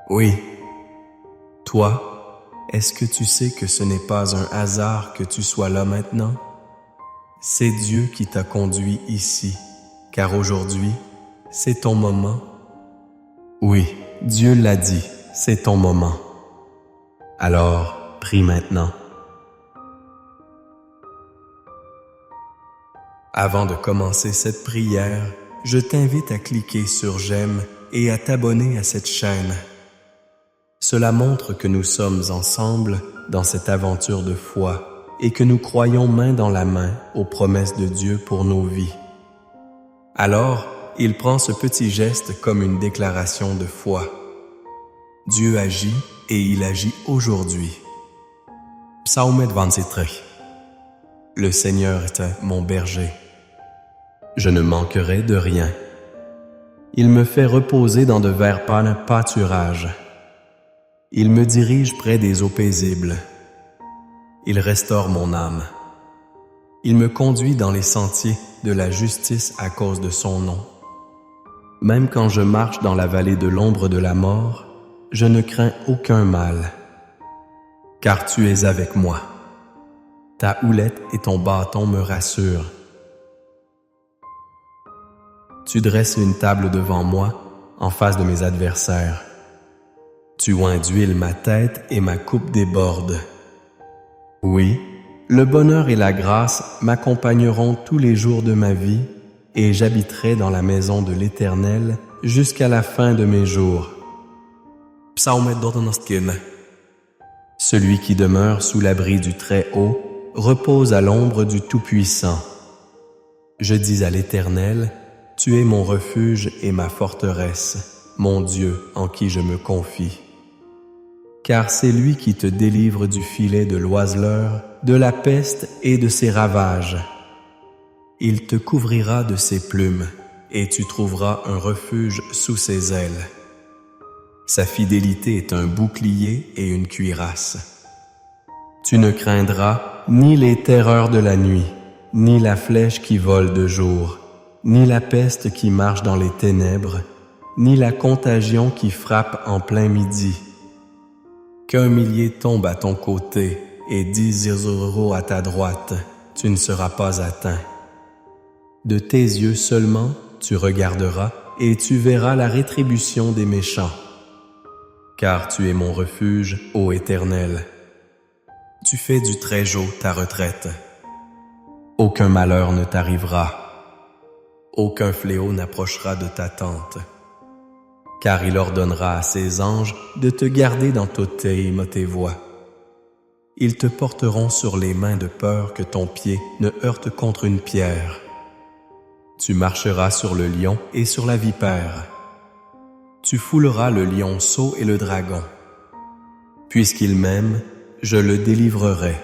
Oui, toi, est-ce que tu sais que ce n'est pas un hasard que tu sois là maintenant? C'est Dieu qui t'a conduit ici, car aujourd'hui, c'est ton moment. Oui, Dieu l'a dit, c'est ton moment. Alors, prie maintenant. Avant de commencer cette prière, je t'invite à cliquer sur j'aime et à t'abonner à cette chaîne. Cela montre que nous sommes ensemble dans cette aventure de foi et que nous croyons main dans la main aux promesses de Dieu pour nos vies. Alors, il prend ce petit geste comme une déclaration de foi. Dieu agit et il agit aujourd'hui. Psaume 23. Le Seigneur est mon berger. Je ne manquerai de rien. Il me fait reposer dans de verts pâturages. Il me dirige près des eaux paisibles. Il restaure mon âme. Il me conduit dans les sentiers de la justice à cause de son nom. Même quand je marche dans la vallée de l'ombre de la mort, je ne crains aucun mal, car tu es avec moi. Ta houlette et ton bâton me rassurent. Tu dresses une table devant moi, en face de mes adversaires. Tu oins d'huile ma tête et ma coupe déborde. Oui, le bonheur et la grâce m'accompagneront tous les jours de ma vie et j'habiterai dans la maison de l'Éternel jusqu'à la fin de mes jours. Psaume 19. Celui qui demeure sous l'abri du Très-Haut repose à l'ombre du Tout-Puissant. Je dis à l'Éternel, tu es mon refuge et ma forteresse, mon Dieu en qui je me confie. Car c'est lui qui te délivre du filet de l'oiseleur, de la peste et de ses ravages. Il te couvrira de ses plumes, et tu trouveras un refuge sous ses ailes. Sa fidélité est un bouclier et une cuirasse. Tu ne craindras ni les terreurs de la nuit, ni la flèche qui vole de jour, ni la peste qui marche dans les ténèbres, ni la contagion qui frappe en plein midi. Qu'un millier tombe à ton côté et 10 000 à ta droite, tu ne seras pas atteint. De tes yeux seulement, tu regarderas et tu verras la rétribution des méchants. Car tu es mon refuge, ô Éternel. Tu fais du Très-Haut ta retraite. Aucun malheur ne t'arrivera. Aucun fléau n'approchera de ta tente. Car il ordonnera à ses anges de te garder dans toutes tes voies. Ils te porteront sur les mains de peur que ton pied ne heurte contre une pierre. Tu marcheras sur le lion et sur la vipère. Tu fouleras le lionceau et le dragon. Puisqu'il m'aime, je le délivrerai.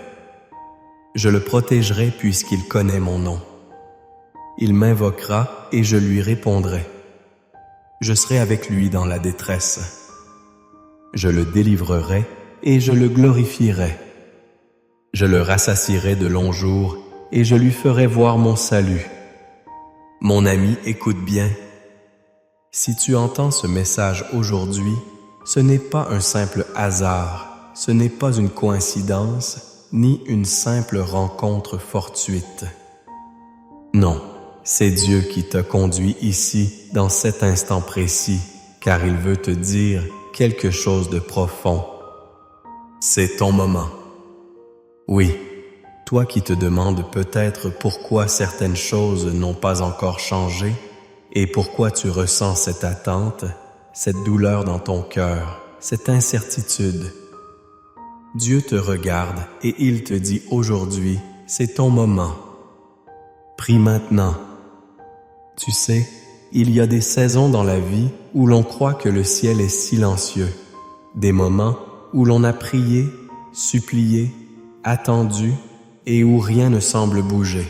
Je le protégerai puisqu'il connaît mon nom. Il m'invoquera et je lui répondrai. Je serai avec lui dans la détresse. Je le délivrerai et je le glorifierai. Je le rassasierai de longs jours et je lui ferai voir mon salut. Mon ami, écoute bien. Si tu entends ce message aujourd'hui, ce n'est pas un simple hasard, ce n'est pas une coïncidence, ni une simple rencontre fortuite. Non. C'est Dieu qui t'a conduit ici, dans cet instant précis, car il veut te dire quelque chose de profond. C'est ton moment. Oui, toi qui te demandes peut-être pourquoi certaines choses n'ont pas encore changé et pourquoi tu ressens cette attente, cette douleur dans ton cœur, cette incertitude. Dieu te regarde et il te dit aujourd'hui, c'est ton moment. Prie maintenant. Tu sais, il y a des saisons dans la vie où l'on croit que le ciel est silencieux, des moments où l'on a prié, supplié, attendu et où rien ne semble bouger.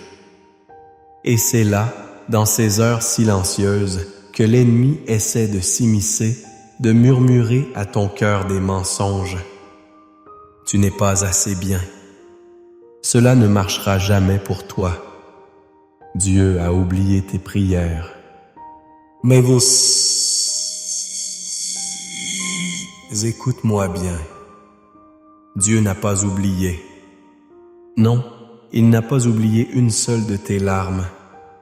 Et c'est là, dans ces heures silencieuses, que l'ennemi essaie de s'immiscer, de murmurer à ton cœur des mensonges. Tu n'es pas assez bien. Cela ne marchera jamais pour toi. Dieu a oublié tes prières. Mais écoute-moi bien. Dieu n'a pas oublié. Non, il n'a pas oublié une seule de tes larmes,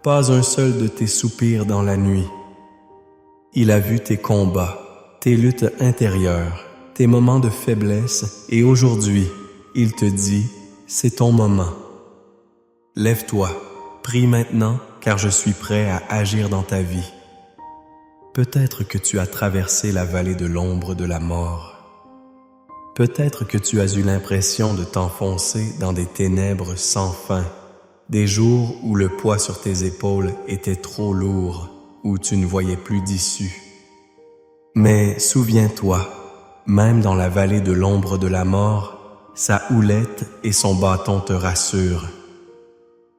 pas un seul de tes soupirs dans la nuit. Il a vu tes combats, tes luttes intérieures, tes moments de faiblesse, et aujourd'hui, il te dit, c'est ton moment. Lève-toi, prie maintenant, car je suis prêt à agir dans ta vie. Peut-être que tu as traversé la vallée de l'ombre de la mort. Peut-être que tu as eu l'impression de t'enfoncer dans des ténèbres sans fin, des jours où le poids sur tes épaules était trop lourd, où tu ne voyais plus d'issue. Mais souviens-toi, même dans la vallée de l'ombre de la mort, sa houlette et son bâton te rassurent.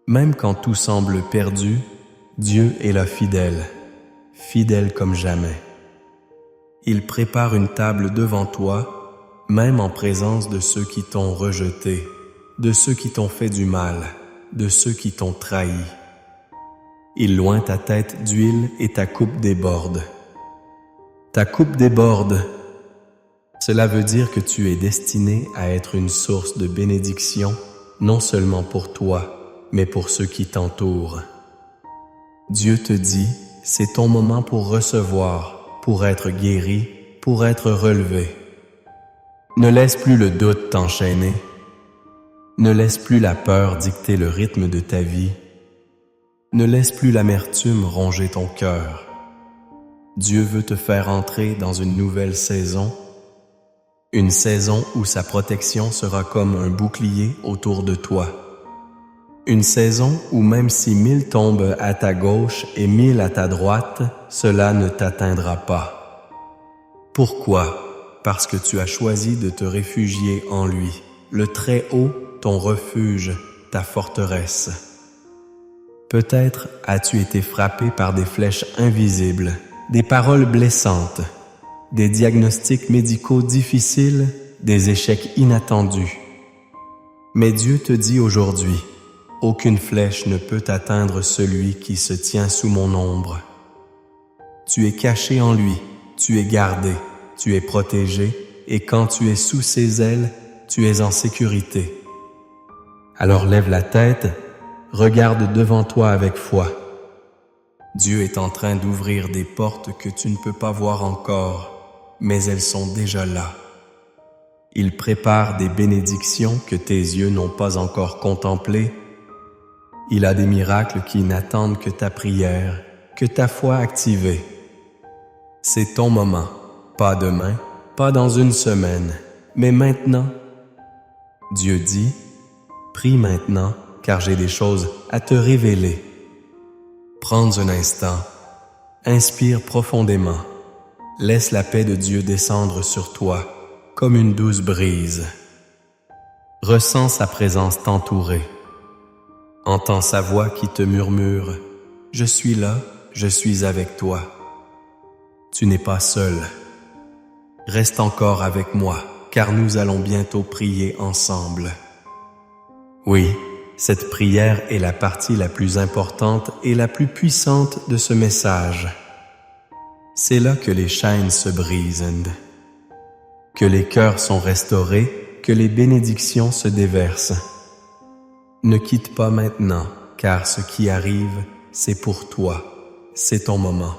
Même quand tout semble perdu, Dieu est là fidèle, fidèle comme jamais. Il prépare une table devant toi, même en présence de ceux qui t'ont rejeté, de ceux qui t'ont fait du mal, de ceux qui t'ont trahi. Il oint ta tête d'huile et ta coupe déborde. Ta coupe déborde. Cela veut dire que tu es destiné à être une source de bénédiction, non seulement pour toi, mais pour ceux qui t'entourent. Dieu te dit, c'est ton moment pour recevoir, pour être guéri, pour être relevé. Ne laisse plus le doute t'enchaîner. Ne laisse plus la peur dicter le rythme de ta vie. Ne laisse plus l'amertume ronger ton cœur. Dieu veut te faire entrer dans une nouvelle saison, une saison où sa protection sera comme un bouclier autour de toi. Une saison où même si 1000 tombent à ta gauche et 1000 à ta droite, cela ne t'atteindra pas. Pourquoi? Parce que tu as choisi de te réfugier en lui, le Très-Haut, ton refuge, ta forteresse. Peut-être as-tu été frappé par des flèches invisibles, des paroles blessantes, des diagnostics médicaux difficiles, des échecs inattendus. Mais Dieu te dit aujourd'hui, aucune flèche ne peut atteindre celui qui se tient sous mon ombre. Tu es caché en lui, tu es gardé, tu es protégé, et quand tu es sous ses ailes, tu es en sécurité. Alors lève la tête, regarde devant toi avec foi. Dieu est en train d'ouvrir des portes que tu ne peux pas voir encore, mais elles sont déjà là. Il prépare des bénédictions que tes yeux n'ont pas encore contemplées. Il a des miracles qui n'attendent que ta prière, que ta foi activée. C'est ton moment, pas demain, pas dans une semaine, mais maintenant. Dieu dit, prie maintenant, car j'ai des choses à te révéler. Prends un instant, inspire profondément, laisse la paix de Dieu descendre sur toi comme une douce brise. Ressens sa présence t'entourer. Entends sa voix qui te murmure « Je suis là, je suis avec toi. Tu n'es pas seul. Reste encore avec moi, car nous allons bientôt prier ensemble. » Oui, cette prière est la partie la plus importante et la plus puissante de ce message. C'est là que les chaînes se brisent, que les cœurs sont restaurés, que les bénédictions se déversent. Ne quitte pas maintenant, car ce qui arrive, c'est pour toi, c'est ton moment.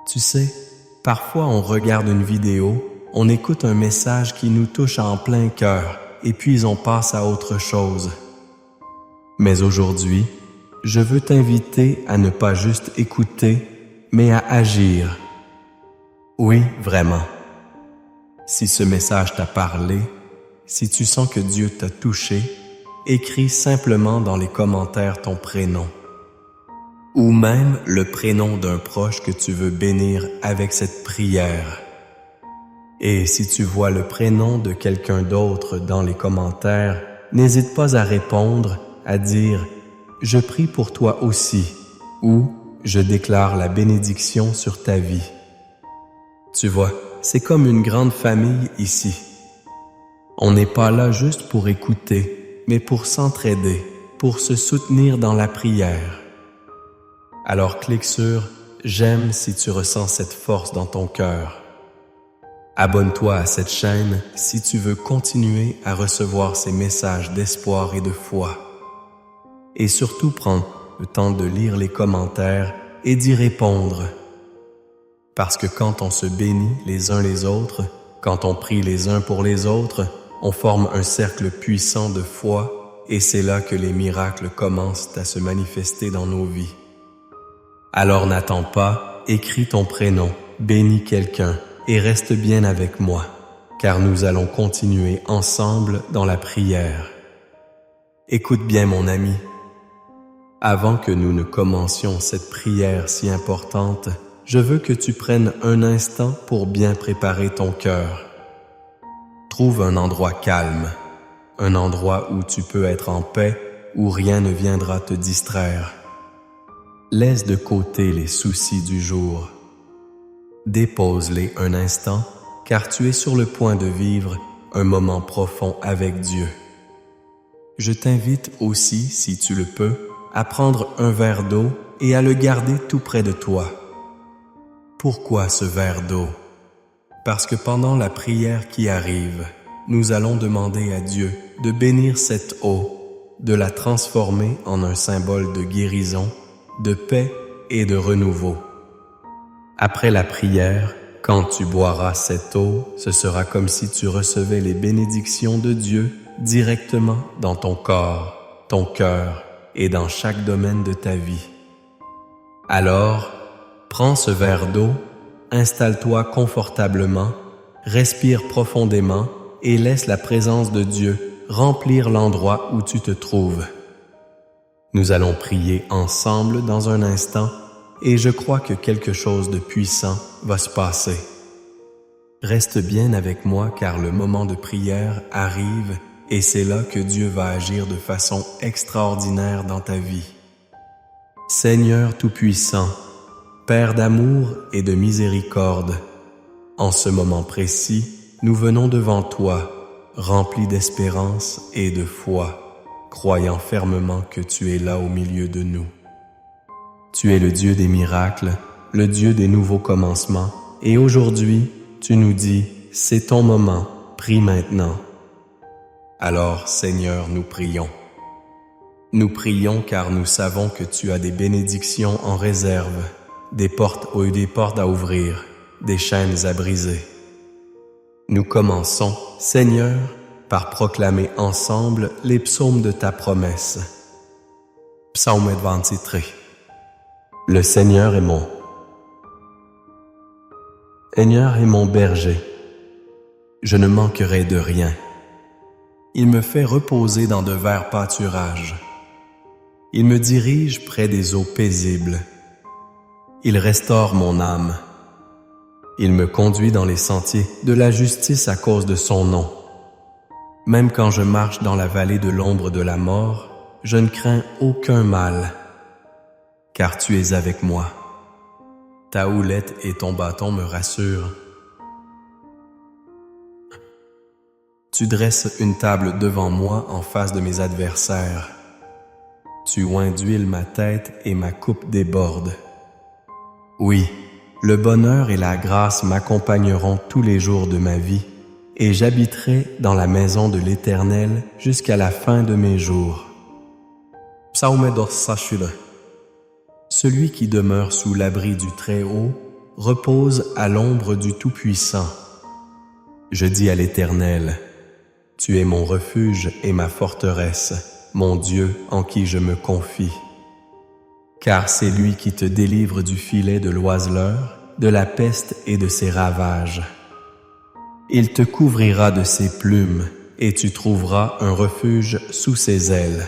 Tu sais, parfois on regarde une vidéo, on écoute un message qui nous touche en plein cœur, et puis on passe à autre chose. Mais aujourd'hui, je veux t'inviter à ne pas juste écouter, mais à agir. Oui, vraiment. Si ce message t'a parlé, si tu sens que Dieu t'a touché, écris simplement dans les commentaires ton prénom. Ou même le prénom d'un proche que tu veux bénir avec cette prière. Et si tu vois le prénom de quelqu'un d'autre dans les commentaires, n'hésite pas à répondre, à dire « Je prie pour toi aussi » ou « Je déclare la bénédiction sur ta vie ». Tu vois, c'est comme une grande famille ici. On n'est pas là juste pour écouter, mais pour s'entraider, pour se soutenir dans la prière. Alors clique sur « J'aime » si tu ressens cette force dans ton cœur. Abonne-toi à cette chaîne si tu veux continuer à recevoir ces messages d'espoir et de foi. Et surtout, prends le temps de lire les commentaires et d'y répondre. Parce que quand on se bénit les uns les autres, quand on prie les uns pour les autres, on forme un cercle puissant de foi et c'est là que les miracles commencent à se manifester dans nos vies. Alors n'attends pas, écris ton prénom, bénis quelqu'un et reste bien avec moi, car nous allons continuer ensemble dans la prière. Écoute bien mon ami. Avant que nous ne commencions cette prière si importante, je veux que tu prennes un instant pour bien préparer ton cœur. Trouve un endroit calme, un endroit où tu peux être en paix, où rien ne viendra te distraire. Laisse de côté les soucis du jour. Dépose-les un instant, car tu es sur le point de vivre un moment profond avec Dieu. Je t'invite aussi, si tu le peux, à prendre un verre d'eau et à le garder tout près de toi. Pourquoi ce verre d'eau? Parce que pendant la prière qui arrive, nous allons demander à Dieu de bénir cette eau, de la transformer en un symbole de guérison, de paix et de renouveau. Après la prière, quand tu boiras cette eau, ce sera comme si tu recevais les bénédictions de Dieu directement dans ton corps, ton cœur et dans chaque domaine de ta vie. Alors, prends ce verre d'eau, installe-toi confortablement, respire profondément et laisse la présence de Dieu remplir l'endroit où tu te trouves. Nous allons prier ensemble dans un instant et je crois que quelque chose de puissant va se passer. Reste bien avec moi car le moment de prière arrive et c'est là que Dieu va agir de façon extraordinaire dans ta vie. Seigneur Tout-Puissant, Père d'amour et de miséricorde, en ce moment précis, nous venons devant toi, remplis d'espérance et de foi, croyant fermement que tu es là au milieu de nous. Tu es le Dieu des miracles, le Dieu des nouveaux commencements, et aujourd'hui, tu nous dis, c'est ton moment, prie maintenant. Alors, Seigneur, nous prions. Nous prions car nous savons que tu as des bénédictions en réserve, des portes à ouvrir, des chaînes à briser. Nous commençons, Seigneur, par proclamer ensemble les psaumes de ta promesse. Psaume 23. Le Seigneur est mon berger. Je ne manquerai de rien. Il me fait reposer dans de verts pâturages. Il me dirige près des eaux paisibles. Il restaure mon âme. Il me conduit dans les sentiers de la justice à cause de son nom. Même quand je marche dans la vallée de l'ombre de la mort, je ne crains aucun mal, car tu es avec moi. Ta houlette et ton bâton me rassurent. Tu dresses une table devant moi en face de mes adversaires. Tu oins d'huile ma tête et ma coupe déborde. Oui, le bonheur et la grâce m'accompagneront tous les jours de ma vie, et j'habiterai dans la maison de l'Éternel jusqu'à la fin de mes jours. Psaume 2. Celui qui demeure sous l'abri du Très-Haut repose à l'ombre du Tout-Puissant. Je dis à l'Éternel, tu es mon refuge et ma forteresse, mon Dieu en qui je me confie. Car c'est lui qui te délivre du filet de l'oiseleur, de la peste et de ses ravages. Il te couvrira de ses plumes, et tu trouveras un refuge sous ses ailes.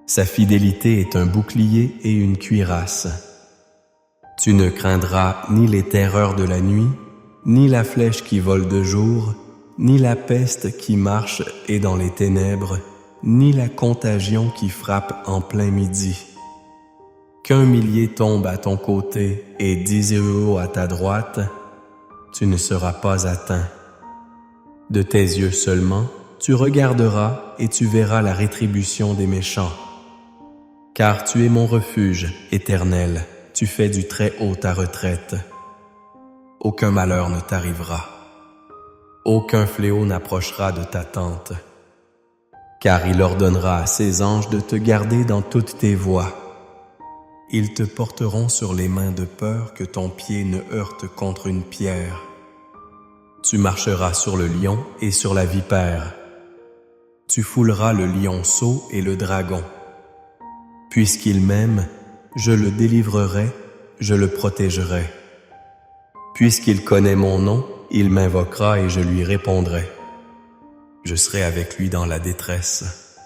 Sa fidélité est un bouclier et une cuirasse. Tu ne craindras ni les terreurs de la nuit, ni la flèche qui vole de jour, ni la peste qui marche et dans les ténèbres, ni la contagion qui frappe en plein midi. Qu'1 millier tombe à ton côté et 10 000 à ta droite, tu ne seras pas atteint. De tes yeux seulement, tu regarderas et tu verras la rétribution des méchants. Car tu es mon refuge, Éternel, tu fais du Très-Haut ta retraite. Aucun malheur ne t'arrivera, Aucun fléau n'approchera de ta tente, car il ordonnera à ses anges de te garder dans toutes tes voies. Ils te porteront sur les mains de peur que ton pied ne heurte contre une pierre. Tu marcheras sur le lion et sur la vipère. Tu fouleras le lionceau et le dragon. Puisqu'il m'aime, je le délivrerai, je le protégerai. Puisqu'il connaît mon nom, il m'invoquera et je lui répondrai. Je serai avec lui dans la détresse.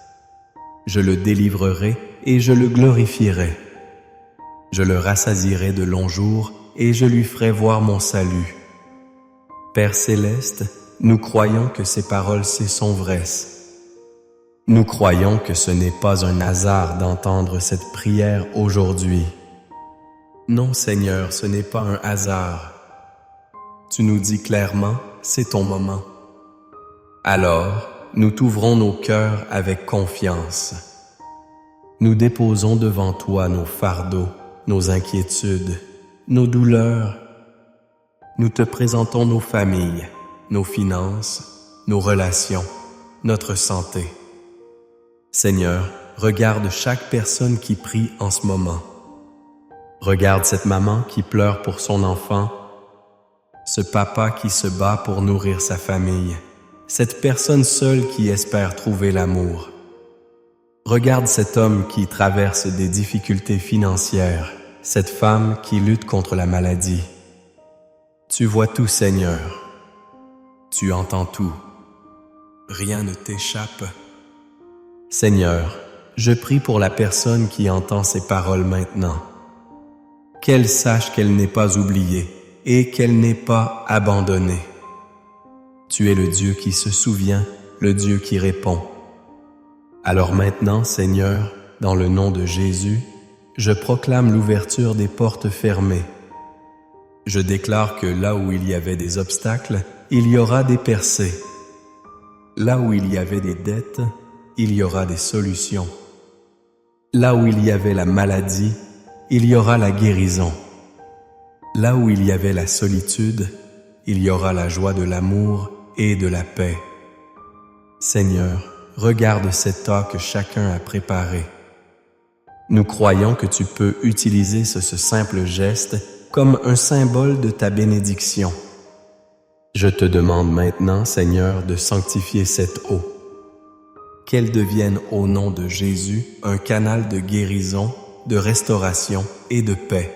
Je le délivrerai et je le glorifierai. Je le rassasierai de longs jours et je lui ferai voir mon salut. Père céleste, nous croyons que ces paroles-ci sont vraies. Nous croyons que ce n'est pas un hasard d'entendre cette prière aujourd'hui. Non, Seigneur, ce n'est pas un hasard. Tu nous dis clairement, c'est ton moment. Alors, nous t'ouvrons nos cœurs avec confiance. Nous déposons devant toi nos fardeaux, nos inquiétudes, nos douleurs. Nous te présentons nos familles, nos finances, nos relations, notre santé. Seigneur, regarde chaque personne qui prie en ce moment. Regarde cette maman qui pleure pour son enfant, ce papa qui se bat pour nourrir sa famille, cette personne seule qui espère trouver l'amour. Regarde cet homme qui traverse des difficultés financières, cette femme qui lutte contre la maladie. Tu vois tout, Seigneur. Tu entends tout. Rien ne t'échappe. Seigneur, je prie pour la personne qui entend ces paroles maintenant. Qu'elle sache qu'elle n'est pas oubliée et qu'elle n'est pas abandonnée. Tu es le Dieu qui se souvient, le Dieu qui répond. Alors maintenant, Seigneur, dans le nom de Jésus, je proclame l'ouverture des portes fermées. Je déclare que là où il y avait des obstacles, il y aura des percées. Là où il y avait des dettes, il y aura des solutions. Là où il y avait la maladie, il y aura la guérison. Là où il y avait la solitude, il y aura la joie de l'amour et de la paix. Seigneur, regarde cet tas que chacun a préparé. Nous croyons que tu peux utiliser ce simple geste comme un symbole de ta bénédiction. Je te demande maintenant, Seigneur, de sanctifier cette eau. Qu'elle devienne au nom de Jésus un canal de guérison, de restauration et de paix.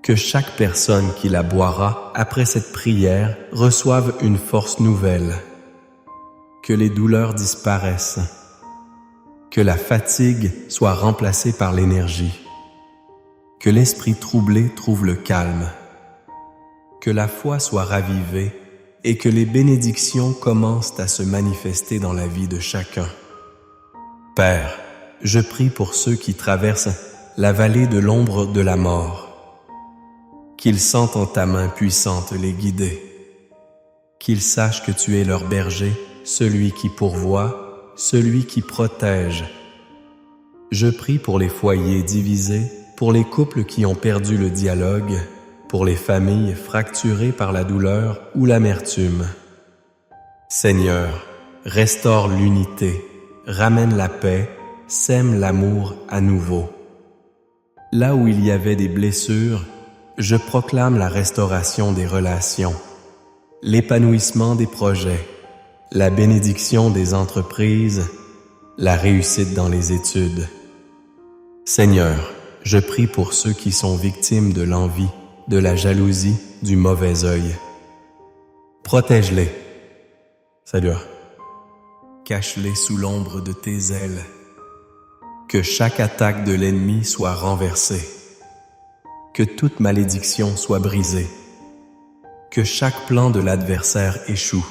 Que chaque personne qui la boira après cette prière reçoive une force nouvelle. Que les douleurs disparaissent. Que la fatigue soit remplacée par l'énergie. Que l'esprit troublé trouve le calme. Que la foi soit ravivée et que les bénédictions commencent à se manifester dans la vie de chacun. Père, je prie pour ceux qui traversent la vallée de l'ombre de la mort. Qu'ils sentent en ta main puissante les guider. Qu'ils sachent que tu es leur berger, celui qui pourvoit, celui qui protège. Je prie pour les foyers divisés, pour les couples qui ont perdu le dialogue, pour les familles fracturées par la douleur ou l'amertume. Seigneur, restaure l'unité, ramène la paix, sème l'amour à nouveau. Là où il y avait des blessures, je proclame la restauration des relations, l'épanouissement des projets, la bénédiction des entreprises, la réussite dans les études. Seigneur, je prie pour ceux qui sont victimes de l'envie, de la jalousie, du mauvais œil. Protège-les. Salut. Cache-les sous l'ombre de tes ailes. Que chaque attaque de l'ennemi soit renversée. Que toute malédiction soit brisée. Que chaque plan de l'adversaire échoue.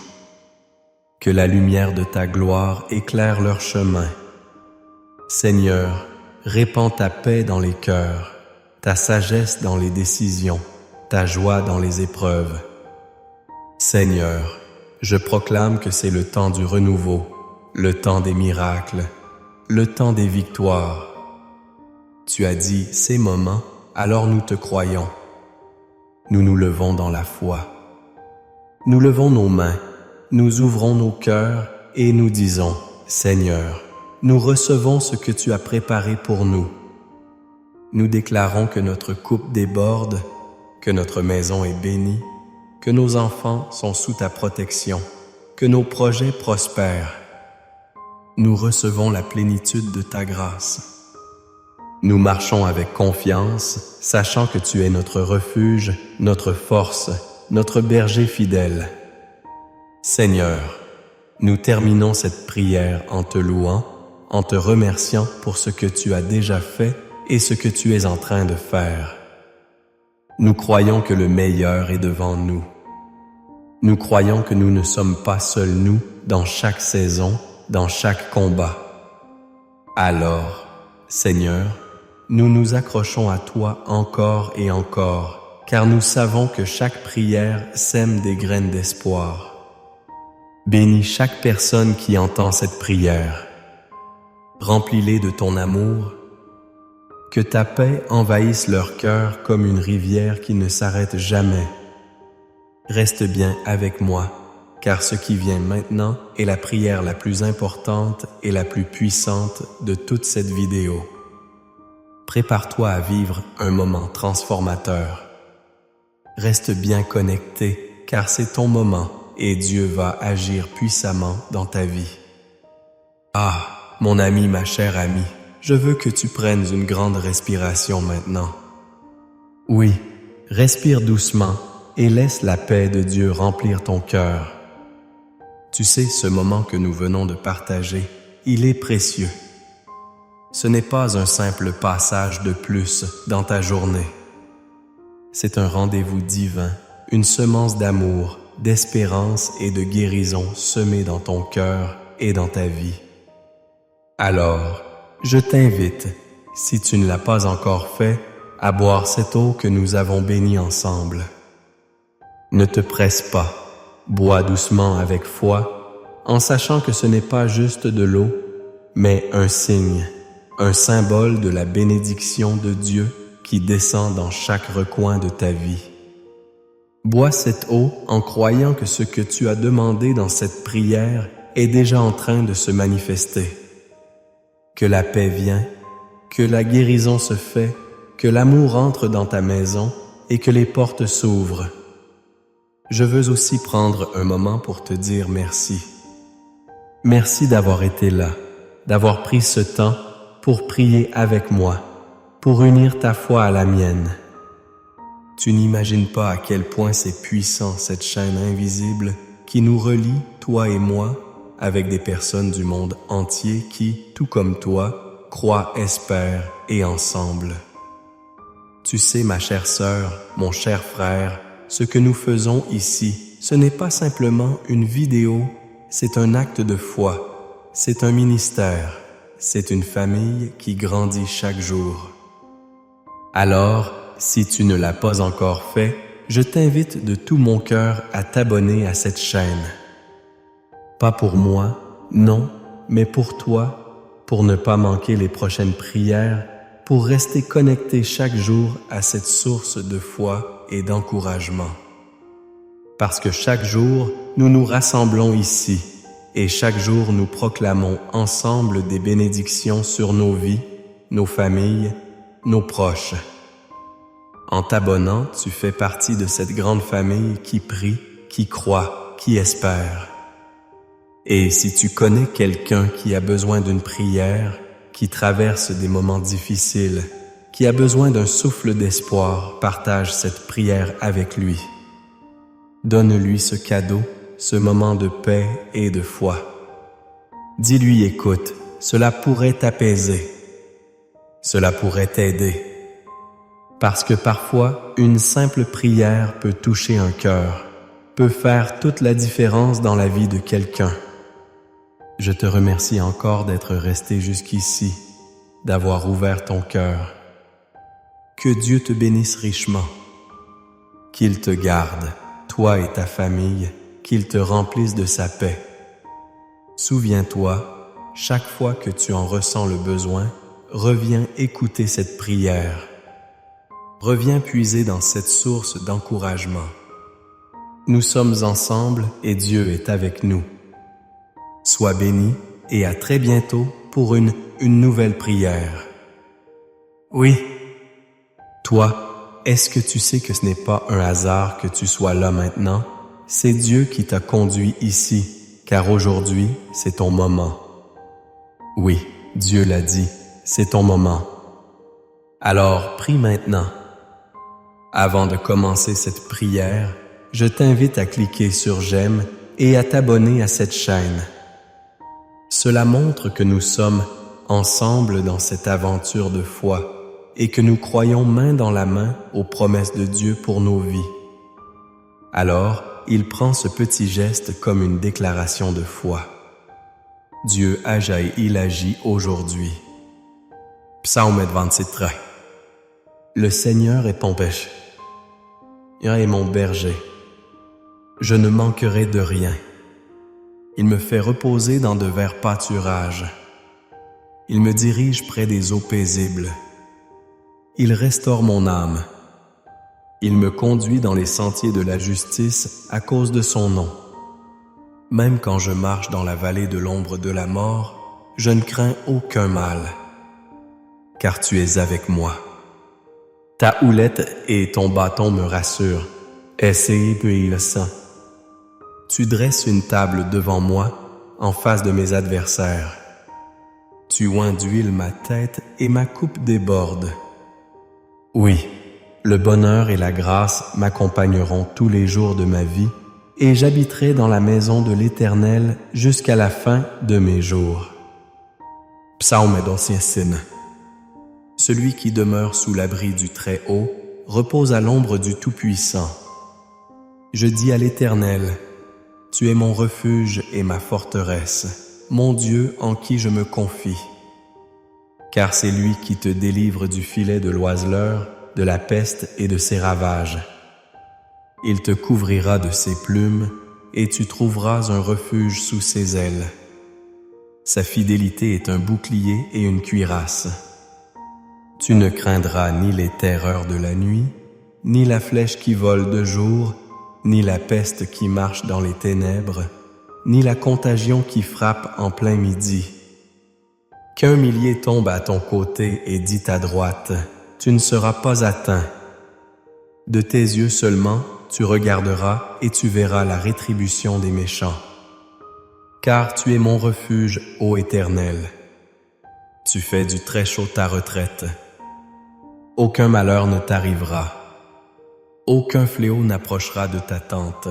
Que la lumière de ta gloire éclaire leur chemin. Seigneur, répands ta paix dans les cœurs, ta sagesse dans les décisions, ta joie dans les épreuves. Seigneur, je proclame que c'est le temps du renouveau, le temps des miracles, le temps des victoires. Tu as dit ces moments, alors nous te croyons. Nous nous levons dans la foi. Nous levons nos mains nous ouvrons nos cœurs et nous disons, Seigneur, nous recevons ce que tu as préparé pour nous. Nous déclarons que notre coupe déborde, que notre maison est bénie, que nos enfants sont sous ta protection, que nos projets prospèrent. Nous recevons la plénitude de ta grâce. Nous marchons avec confiance, sachant que tu es notre refuge, notre force, notre berger fidèle. Seigneur, nous terminons cette prière en te louant, en te remerciant pour ce que tu as déjà fait et ce que tu es en train de faire. Nous croyons que le meilleur est devant nous. Nous croyons que nous ne sommes pas seuls, nous, dans chaque saison, dans chaque combat. Alors, Seigneur, nous nous accrochons à toi encore et encore, car nous savons que chaque prière sème des graines d'espoir. Bénis chaque personne qui entend cette prière. Remplis-les de ton amour. Que ta paix envahisse leur cœur comme une rivière qui ne s'arrête jamais. Reste bien avec moi, car ce qui vient maintenant est la prière la plus importante et la plus puissante de toute cette vidéo. Prépare-toi à vivre un moment transformateur. Reste bien connecté, car c'est ton moment et Dieu va agir puissamment dans ta vie. Ah, mon ami, ma chère amie, je veux que tu prennes une grande respiration maintenant. Oui, respire doucement et laisse la paix de Dieu remplir ton cœur. Tu sais, ce moment que nous venons de partager, il est précieux. Ce n'est pas un simple passage de plus dans ta journée. C'est un rendez-vous divin, une semence d'amour, d'espérance et de guérison semée dans ton cœur et dans ta vie. Alors, je t'invite, si tu ne l'as pas encore fait, à boire cette eau que nous avons bénie ensemble. Ne te presse pas, bois doucement avec foi, en sachant que ce n'est pas juste de l'eau, mais un signe, un symbole de la bénédiction de Dieu qui descend dans chaque recoin de ta vie. Bois cette eau en croyant que ce que tu as demandé dans cette prière est déjà en train de se manifester. Que la paix vient, que la guérison se fait, que l'amour entre dans ta maison et que les portes s'ouvrent. Je veux aussi prendre un moment pour te dire merci. Merci d'avoir été là, d'avoir pris ce temps pour prier avec moi, pour unir ta foi à la mienne. Tu n'imagines pas à quel point c'est puissant cette chaîne invisible qui nous relie, toi et moi, avec des personnes du monde entier qui, tout comme toi, croient, espèrent et ensemble. Tu sais, ma chère sœur, mon cher frère, ce que nous faisons ici, ce n'est pas simplement une vidéo, c'est un acte de foi, c'est un ministère, c'est une famille qui grandit chaque jour. Alors, si tu ne l'as pas encore fait, je t'invite de tout mon cœur à t'abonner à cette chaîne. Pas pour moi, non, mais pour toi, pour ne pas manquer les prochaines prières, pour rester connecté chaque jour à cette source de foi et d'encouragement. Parce que chaque jour, nous nous rassemblons ici, et chaque jour nous proclamons ensemble des bénédictions sur nos vies, nos familles, nos proches. En t'abonnant, tu fais partie de cette grande famille qui prie, qui croit, qui espère. Et si tu connais quelqu'un qui a besoin d'une prière, qui traverse des moments difficiles, qui a besoin d'un souffle d'espoir, partage cette prière avec lui. Donne-lui ce cadeau, ce moment de paix et de foi. Dis-lui, écoute, cela pourrait t'apaiser. Cela pourrait t'aider. Parce que parfois, une simple prière peut toucher un cœur, peut faire toute la différence dans la vie de quelqu'un. Je te remercie encore d'être resté jusqu'ici, d'avoir ouvert ton cœur. Que Dieu te bénisse richement, qu'il te garde, toi et ta famille, qu'il te remplisse de sa paix. Souviens-toi, chaque fois que tu en ressens le besoin, reviens écouter cette prière. Reviens puiser dans cette source d'encouragement. Nous sommes ensemble et Dieu est avec nous. Sois béni et à très bientôt pour une nouvelle prière. Oui. Toi, est-ce que tu sais que ce n'est pas un hasard que tu sois là maintenant? C'est Dieu qui t'a conduit ici, car aujourd'hui, c'est ton moment. Oui, Dieu l'a dit, c'est ton moment. Alors, prie maintenant. Avant de commencer cette prière, je t'invite à cliquer sur j'aime et à t'abonner à cette chaîne. Cela montre que nous sommes ensemble dans cette aventure de foi et que nous croyons main dans la main aux promesses de Dieu pour nos vies. Alors, il prend ce petit geste comme une déclaration de foi. Dieu il agit aujourd'hui. Psaume 23. Le Seigneur est ton péché. Il est mon berger. Je ne manquerai de rien. Il me fait reposer dans de verts pâturages. Il me dirige près des eaux paisibles. Il restaure mon âme. Il me conduit dans les sentiers de la justice à cause de son nom. Même quand je marche dans la vallée de l'ombre de la mort, je ne crains aucun mal, car tu es avec moi. Ta houlette et ton bâton me rassurent. Tu dresses une table devant moi, en face de mes adversaires. Tu oins d'huile ma tête et ma coupe déborde. Oui, le bonheur et la grâce m'accompagneront tous les jours de ma vie et j'habiterai dans la maison de l'Éternel jusqu'à la fin de mes jours. Psaume 25. Celui qui demeure sous l'abri du Très-Haut repose à l'ombre du Tout-Puissant. Je dis à l'Éternel, tu es mon refuge et ma forteresse, mon Dieu en qui je me confie. Car c'est lui qui te délivre du filet de l'oiseleur, de la peste et de ses ravages. Il te couvrira de ses plumes, et tu trouveras un refuge sous ses ailes. Sa fidélité est un bouclier et une cuirasse. Tu ne craindras ni les terreurs de la nuit, ni la flèche qui vole de jour, ni la peste qui marche dans les ténèbres, ni la contagion qui frappe en plein midi. Qu'1 millier tombe à ton côté et 10 à droite, tu ne seras pas atteint. De tes yeux seulement, tu regarderas et tu verras la rétribution des méchants. Car tu es mon refuge, ô Éternel. Tu fais du très chaud ta retraite. Aucun malheur ne t'arrivera. Aucun fléau n'approchera de ta tente.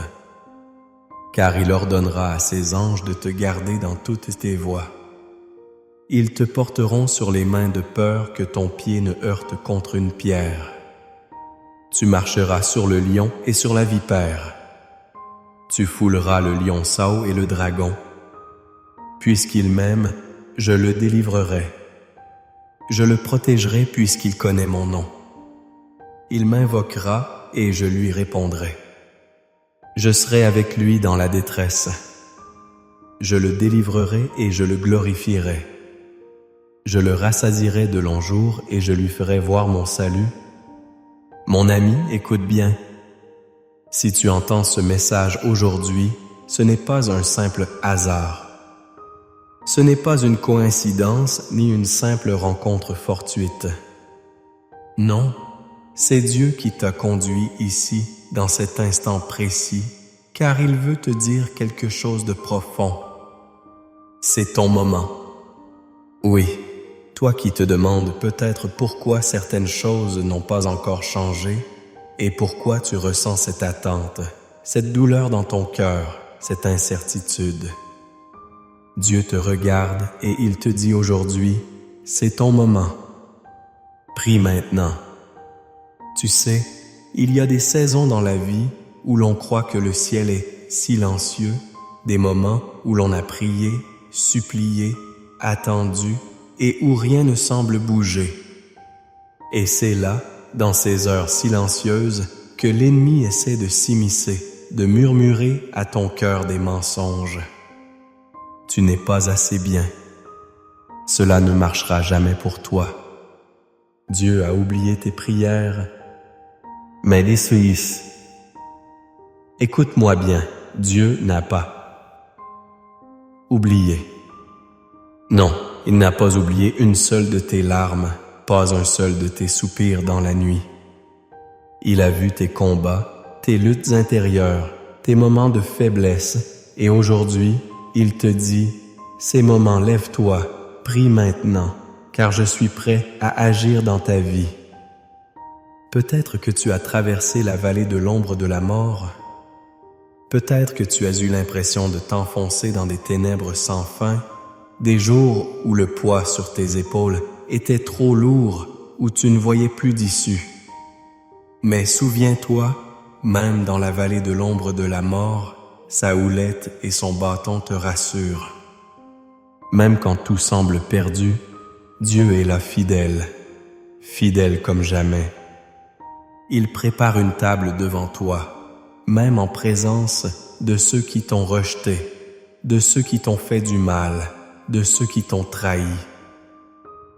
Car il ordonnera à ses anges de te garder dans toutes tes voies. Ils te porteront sur les mains de peur que ton pied ne heurte contre une pierre. Tu marcheras sur le lion et sur la vipère. Tu fouleras le lionceau et le dragon. Puisqu'il m'aime, je le délivrerai. Je le protégerai puisqu'il connaît mon nom. Il m'invoquera et je lui répondrai. Je serai avec lui dans la détresse. Je le délivrerai et je le glorifierai. Je le rassasierai de longs jours et je lui ferai voir mon salut. Mon ami, écoute bien. Si tu entends ce message aujourd'hui, ce n'est pas un simple hasard. Ce n'est pas une coïncidence ni une simple rencontre fortuite. Non, c'est Dieu qui t'a conduit ici, dans cet instant précis, car il veut te dire quelque chose de profond. C'est ton moment. Oui, toi qui te demandes peut-être pourquoi certaines choses n'ont pas encore changé et pourquoi tu ressens cette attente, cette douleur dans ton cœur, cette incertitude. Dieu te regarde et il te dit aujourd'hui, c'est ton moment. Prie maintenant. Tu sais, il y a des saisons dans la vie où l'on croit que le ciel est silencieux, des moments où l'on a prié, supplié, attendu et où rien ne semble bouger. Et c'est là, dans ces heures silencieuses, que l'ennemi essaie de s'immiscer, de murmurer à ton cœur des mensonges. Tu n'es pas assez bien. Cela ne marchera jamais pour toi. Dieu a oublié tes prières. Mais les Suisses, Écoute-moi bien, Dieu n'a pas oublié. Non, il n'a pas oublié une seule de tes larmes, pas un seul de tes soupirs dans la nuit. Il a vu tes combats, tes luttes intérieures, tes moments de faiblesse, et aujourd'hui, il te dit, ces moments, lève-toi, prie maintenant, car je suis prêt à agir dans ta vie. Peut-être que tu as traversé la vallée de l'ombre de la mort. Peut-être que tu as eu l'impression de t'enfoncer dans des ténèbres sans fin, des jours où le poids sur tes épaules était trop lourd, où tu ne voyais plus d'issue. Mais souviens-toi, même dans la vallée de l'ombre de la mort, sa houlette et son bâton te rassurent. Même quand tout semble perdu, Dieu est là fidèle, fidèle comme jamais. Il prépare une table devant toi, même en présence de ceux qui t'ont rejeté, de ceux qui t'ont fait du mal, de ceux qui t'ont trahi.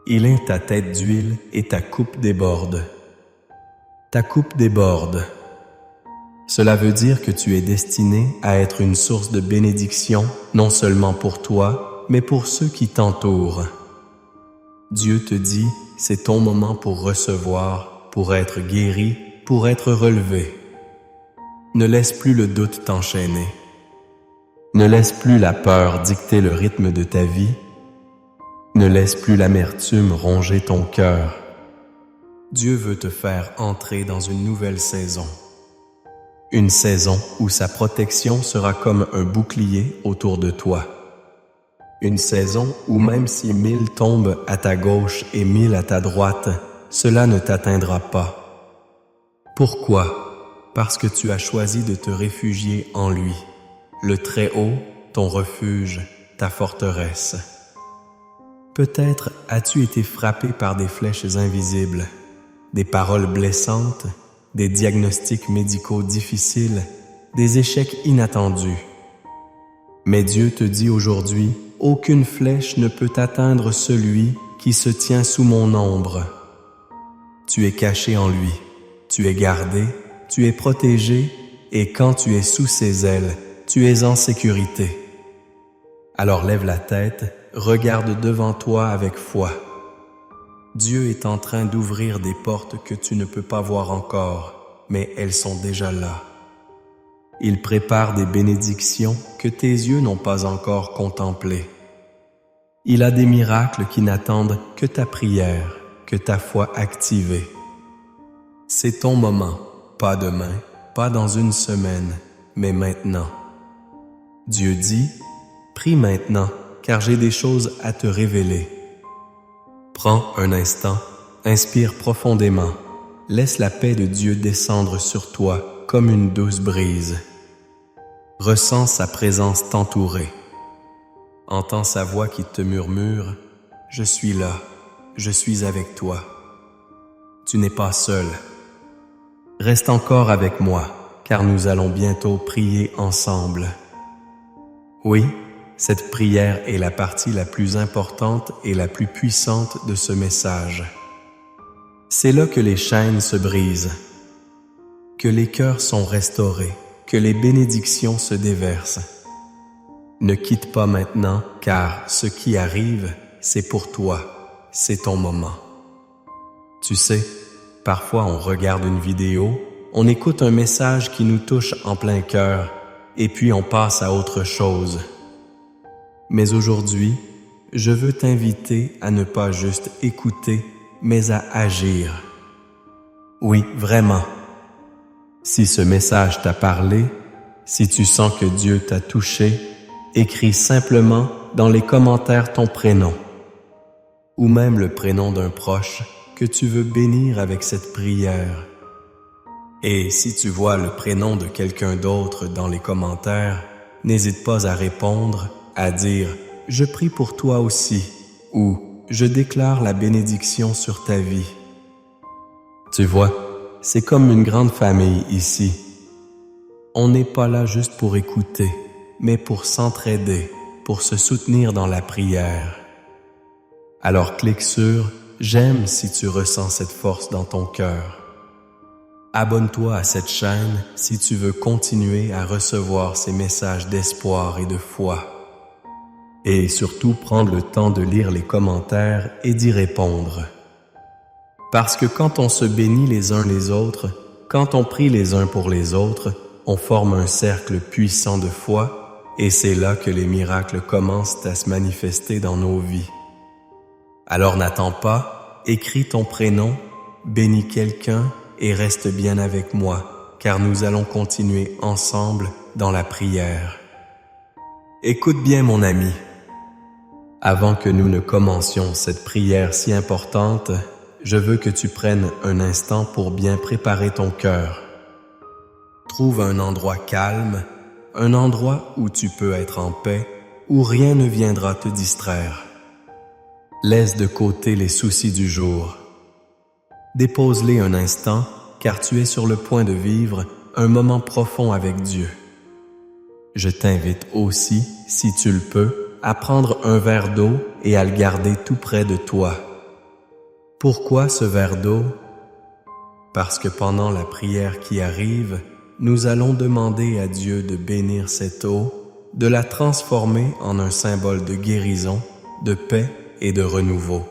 Il est ta tête d'huile et ta coupe déborde. Ta coupe déborde. Cela veut dire que tu es destiné à être une source de bénédiction, non seulement pour toi, mais pour ceux qui t'entourent. Dieu te dit, c'est ton moment pour recevoir, pour être guéri, pour être relevé. Ne laisse plus le doute t'enchaîner. Ne laisse plus la peur dicter le rythme de ta vie. Ne laisse plus l'amertume ronger ton cœur. Dieu veut te faire entrer dans une nouvelle saison. Une saison où sa protection sera comme un bouclier autour de toi. Une saison où même si 1000 tombent à ta gauche et 1000 à ta droite, cela ne t'atteindra pas. Pourquoi? Parce que tu as choisi de te réfugier en lui, le Très-Haut, ton refuge, ta forteresse. Peut-être as-tu été frappé par des flèches invisibles, des paroles blessantes, des diagnostics médicaux difficiles, des échecs inattendus. Mais Dieu te dit aujourd'hui, aucune flèche ne peut atteindre celui qui se tient sous mon ombre. Tu es caché en lui, tu es gardé, tu es protégé, et quand tu es sous ses ailes, tu es en sécurité. Alors lève la tête, regarde devant toi avec foi. Dieu est en train d'ouvrir des portes que tu ne peux pas voir encore, mais elles sont déjà là. Il prépare des bénédictions que tes yeux n'ont pas encore contemplées. Il a des miracles qui n'attendent que ta prière, que ta foi activée. C'est ton moment, pas demain, pas dans une semaine, mais maintenant. Dieu dit, prie maintenant, car j'ai des choses à te révéler. Prends un instant, inspire profondément, laisse la paix de Dieu descendre sur toi comme une douce brise. Ressens sa présence t'entourer. Entends sa voix qui te murmure, « Je suis là, je suis avec toi. » Tu n'es pas seul. Reste encore avec moi, car nous allons bientôt prier ensemble. Oui, cette prière est la partie la plus importante et la plus puissante de ce message. C'est là que les chaînes se brisent, que les cœurs sont restaurés, que les bénédictions se déversent. Ne quitte pas maintenant, car ce qui arrive, c'est pour toi, c'est ton moment. Tu sais, parfois on regarde une vidéo, on écoute un message qui nous touche en plein cœur, et puis on passe à autre chose. Mais aujourd'hui, je veux t'inviter à ne pas juste écouter, mais à agir. Oui, vraiment. Si ce message t'a parlé, si tu sens que Dieu t'a touché, écris simplement dans les commentaires ton prénom, ou même le prénom d'un proche que tu veux bénir avec cette prière. Et si tu vois le prénom de quelqu'un d'autre dans les commentaires, n'hésite pas à répondre, à dire « Je prie pour toi aussi » ou « Je déclare la bénédiction sur ta vie ». Tu vois, c'est comme une grande famille ici. On n'est pas là juste pour écouter, mais pour s'entraider, pour se soutenir dans la prière. Alors clique sur « J'aime » si tu ressens cette force dans ton cœur. Abonne-toi à cette chaîne si tu veux continuer à recevoir ces messages d'espoir et de foi. Et surtout, prendre le temps de lire les commentaires et d'y répondre. Parce que quand on se bénit les uns les autres, quand on prie les uns pour les autres, on forme un cercle puissant de foi et c'est là que les miracles commencent à se manifester dans nos vies. Alors n'attends pas, écris ton prénom, bénis quelqu'un et reste bien avec moi, car nous allons continuer ensemble dans la prière. Écoute bien mon ami. Avant que nous ne commencions cette prière si importante, je veux que tu prennes un instant pour bien préparer ton cœur. Trouve un endroit calme, un endroit où tu peux être en paix, où rien ne viendra te distraire. Laisse de côté les soucis du jour. Dépose-les un instant, car tu es sur le point de vivre un moment profond avec Dieu. Je t'invite aussi, si tu le peux, à prendre un verre d'eau et à le garder tout près de toi. Pourquoi ce verre d'eau? Parce que pendant la prière qui arrive, nous allons demander à Dieu de bénir cette eau, de la transformer en un symbole de guérison, de paix et de renouveau.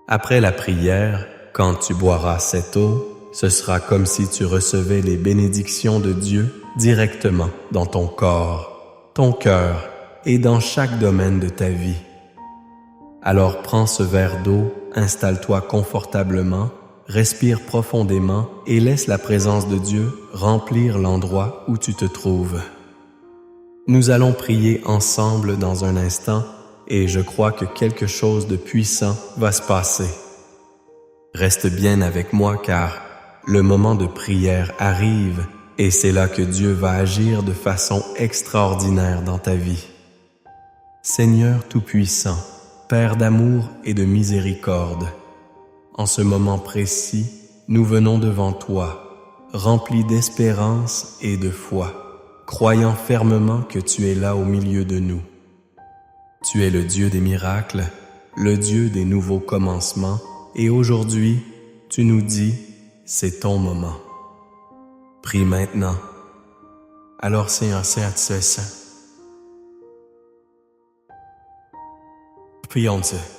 Après la prière, quand tu boiras cette eau, ce sera comme si tu recevais les bénédictions de Dieu directement dans ton corps, ton cœur et dans chaque domaine de ta vie. Alors prends ce verre d'eau, installe-toi confortablement, respire profondément et laisse la présence de Dieu remplir l'endroit où tu te trouves. Nous allons prier ensemble dans un instant et je crois que quelque chose de puissant va se passer. Reste bien avec moi car le moment de prière arrive et c'est là que Dieu va agir de façon extraordinaire dans ta vie. Seigneur Tout-Puissant, Père d'amour et de miséricorde, en ce moment précis, nous venons devant toi, remplis d'espérance et de foi, croyant fermement que tu es là au milieu de nous. Tu es le Dieu des miracles, le Dieu des nouveaux commencements, et aujourd'hui, tu nous dis, c'est ton moment. Prie maintenant. Alors Seigneur, prions-te.